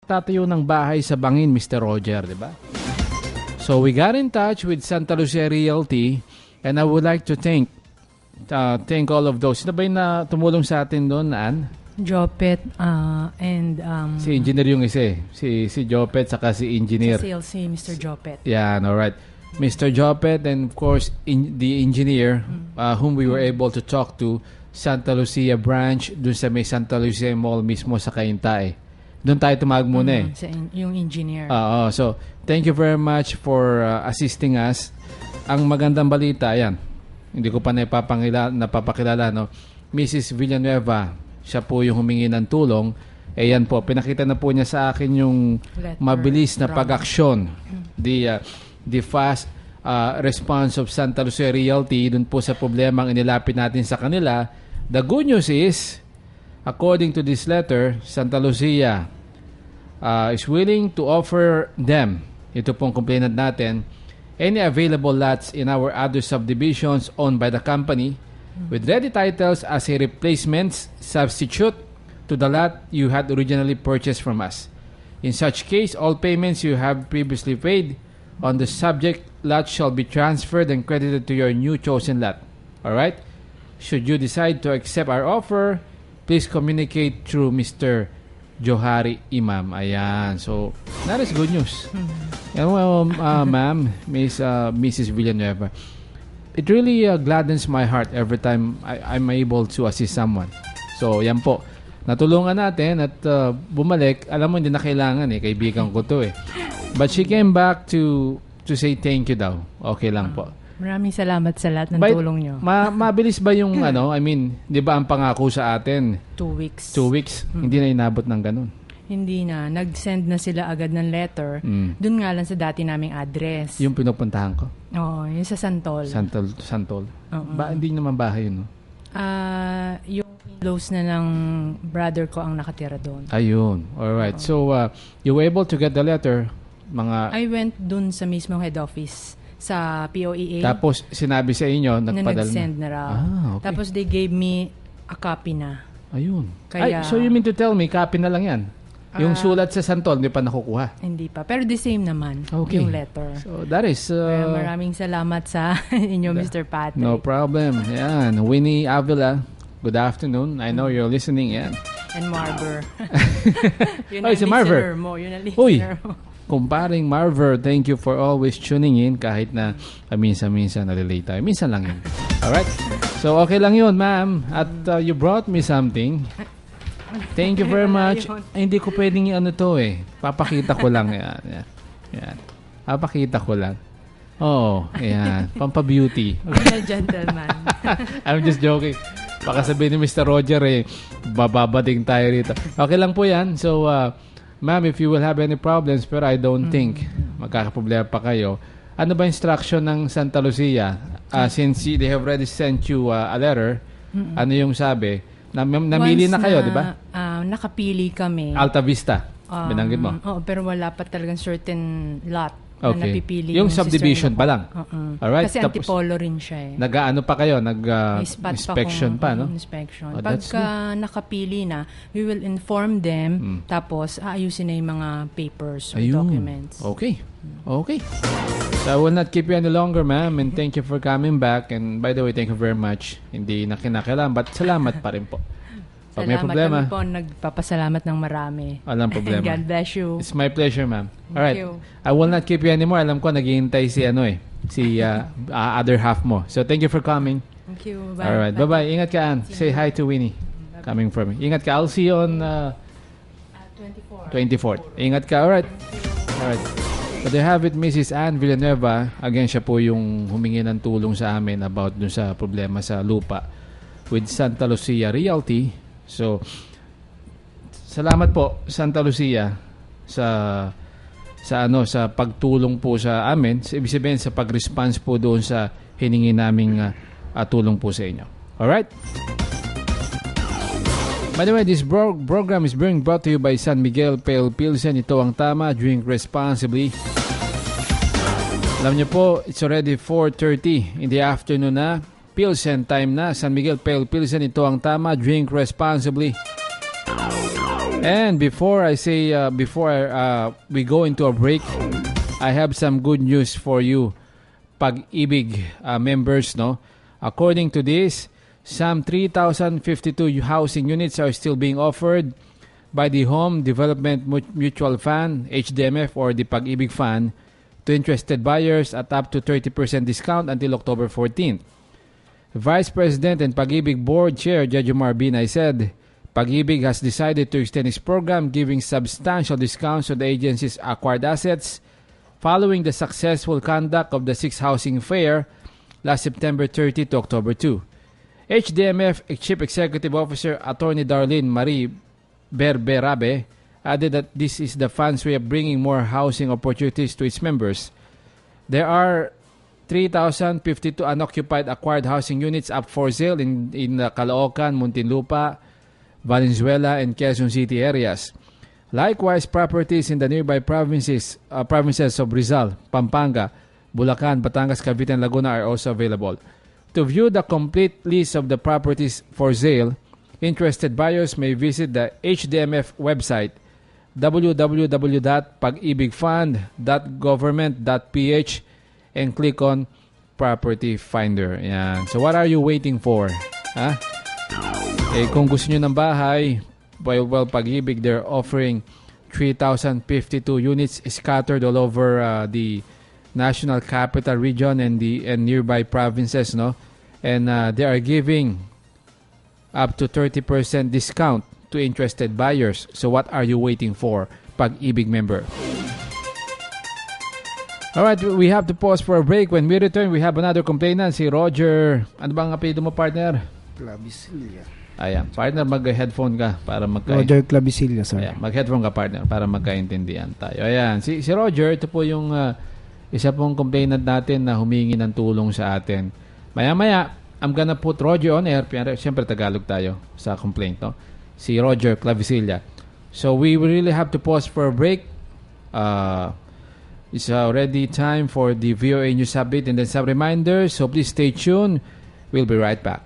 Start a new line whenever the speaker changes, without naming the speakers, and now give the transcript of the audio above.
tatayo ng bahay sa bangin, Mr. Roger, di ba? So we got in touch with Santa Lucia Realty and I would like to thank all of those. Sino ba yung na tumulong sa atin doon, Ann?
Jopet and...
si engineer yung isa eh. Si Jopet saka si engineer.
Sa sales si Mr. Jopet.
Yeah, alright. Mr. Jopet and of course the engineer whom we were able to talk to, Santa Lucia branch, dun sa may Santa Lucia Mall mismo sa Cainta eh. Doon tayo tumawag muna eh.
Yung engineer.
So, thank you very much for assisting us. Ang magandang balita, ayan, hindi ko pa napapakilala, no? Mrs. Villanueva, siya po yung humingi ng tulong. Ayan po, pinakita na po niya sa akin yung mabilis na pag-aksyon. The fast response of Santa Lucia Realty dun po sa problema ang inilapit natin sa kanila. The good news is, according to this letter, Santa Lucia is willing to offer them, ito pong complainant natin, any available lots in our other subdivisions owned by the company with ready titles as a replacement substitute to the lot you had originally purchased from us. In such case, all payments you have previously paid on the subject lot shall be transferred and credited to your new chosen lot. Alright? Should you decide to accept our offer, please communicate through Mr. Johari Imam. Ayan. So, that is good news. Ma'am, Mrs. Villanueva, it really gladdens my heart every time I'm able to assist someone. So, yan po. Natulungan natin at bumalik. Alam mo, hindi na kailangan eh. Kaibigan ko to eh. But she came back to say thank you daw. Okay lang po.
Maraming salamat sa lahat ng tulong nyo.
Mabilis ba yung di ba ang pangako sa atin?
2 weeks.
2 weeks? Hindi na inabot ng ganun?
Hindi na. Nag-send na sila agad ng letter. Doon nga lang sa dati naming address.
Yung pinupuntahan ko?
Oo, yung sa Santol.
Santol. Hindi naman bahay yun, no?
Yung in-laws na ng brother ko ang nakatira doon.
Ayun. Alright. So, you were able to get the letter?
I went doon sa mismong head office sa POEA.
Tapos, sinabi sa inyo, nagpadala
nag-send na raw.
Okay.
Tapos, they gave me a copy na.
Ayun. So you mean to tell me, copy na lang yan? Yung sulat sa Santol, hindi pa nakukuha?
Hindi pa. Pero the same naman, yung letter.
So, that is...
maraming salamat sa inyo, Mr. Patrick.
No problem. Yan. Winnie Avila, good afternoon. I know you're listening. Yan.
And Marver. Yun
si Marver.
Yun ang listener mo.
Kumparing Marver, thank you for always tuning in kahit na minsan-minsan nalilate tayo. Minsan lang yun. Alright? So, okay lang yun, ma'am. At you brought me something. Thank you very much. Hindi ko pwedeng to eh. Papakita ko lang. Yan. Papakita ko lang. Oh, yan. Pampa-beauty.
Gentleman.
I'm just joking. Baka sabihin ni Mr. Roger bababading tayo rito. Okay lang po yan. So, ma'am, if you will have any problems, pero I don't think magkakaproblema pa kayo. Ano ba instruction ng Santa Lucia? Since they have already sent you a letter, ano yung sabi? Namili na kayo, di ba?
Nakapili kami.
Alta Vista, binanggit mo?
Oo, pero wala pa talagang certain lot na napipili.
Yung subdivision pa lang? Alright.
Kasi antipolo rin siya eh.
Nag-ano pa kayo? Nag-inspection pa, no?
Inspection. Pagka nakapili na, we will inform them, tapos aayusin na yung mga papers or documents. Okay. So I will not keep you any longer, ma'am, and thank you for coming back. And by the way, thank you very much. Hindi na kinakailangan, but salamat pa rin po. Pag may problema, kami po nagpapasalamat ng marami.
Walang problema.
God bless you.
It's my pleasure, ma'am.
Thank you.
I will not keep you anymore. Alam ko, naghihintay si other half mo. So thank you for coming.
Thank you. Bye.
Alright, bye-bye. Ingat ka, Ann. Say hi to Winnie.
Bye-bye.
Coming from me. Ingat ka. I'll see you on 24th. Ingat ka. Alright. So they have it, Mrs. Ann Villanueva. Again, siya po yung humingi ng tulong sa amin about dun sa problema sa lupa with Santa Lucia Realty. So, salamat po, Santa Lucia, sa pagtulong po sa amin. Ibig sabihin, sa pag-response po doon sa hiningi naming tulong po sa inyo. Alright? By the way, this program is being brought to you by San Miguel Pale Pilsen. Ito ang tama. Drink responsibly. Alam niyo po, it's already 4:30 in the afternoon na. Pilsen time na. San Miguel Pale Pilsen. Ito ang tama. Drink responsibly. And before we go into a break, I have some good news for you, Pag-ibig members, no? According to this, some 3,052 housing units are still being offered by the Home Development Mutual Fund, HDMF, or the Pag-ibig Fund to interested buyers at up to 30% discount until October 14th. Vice President and Pag-ibig Board Chair Jejomar Binay said, Pag-ibig has decided to extend its program giving substantial discounts on the agency's acquired assets following the successful conduct of the 6th Housing Fair last September 30 to October 2. HDMF Chief Executive Officer Attorney Darlene Marie Berberabe added that this is the fund's way of bringing more housing opportunities to its members. There are 3,052 unoccupied acquired housing units up for sale in Caloocan, Muntinlupa, Valenzuela, and Quezon City areas. Likewise, properties in the nearby provinces of Rizal, Pampanga, Bulacan, Batangas, Cavite, and Laguna are also available. To view the complete list of the properties for sale, interested buyers may visit the HDMF website www.pagibigfund.government.ph and click on Property Finder. Yan. So what are you waiting for? Kung gusto nyo ng bahay, well, Pag-ibig, they're offering 3,052 units scattered all over the National Capital Region and nearby provinces, no? And they are giving up to 30% discount to interested buyers. So what are you waiting for, Pag-ibig member? Alright, we have to pause for a break. When we return, we have another complainant, si Roger. Ano bang apelyido mo, partner?
Clavicilla.
Ayan, partner, mag-headphone ka para
Roger Clavicilla, sir.
Ayan, mag-headphone ka, partner, para magkaintindihan tayo. Ayan, si Roger, ito po yung isa pong complainant natin na humingi ng tulong sa atin. Maya-maya, I'm gonna put Roger on air. Siyempre, Tagalog tayo sa complaint, no? Si Roger Clavicilla. So, we really have to pause for a break. It's already time for the VOA News Update and then some reminders. So, please stay tuned. We'll be right back.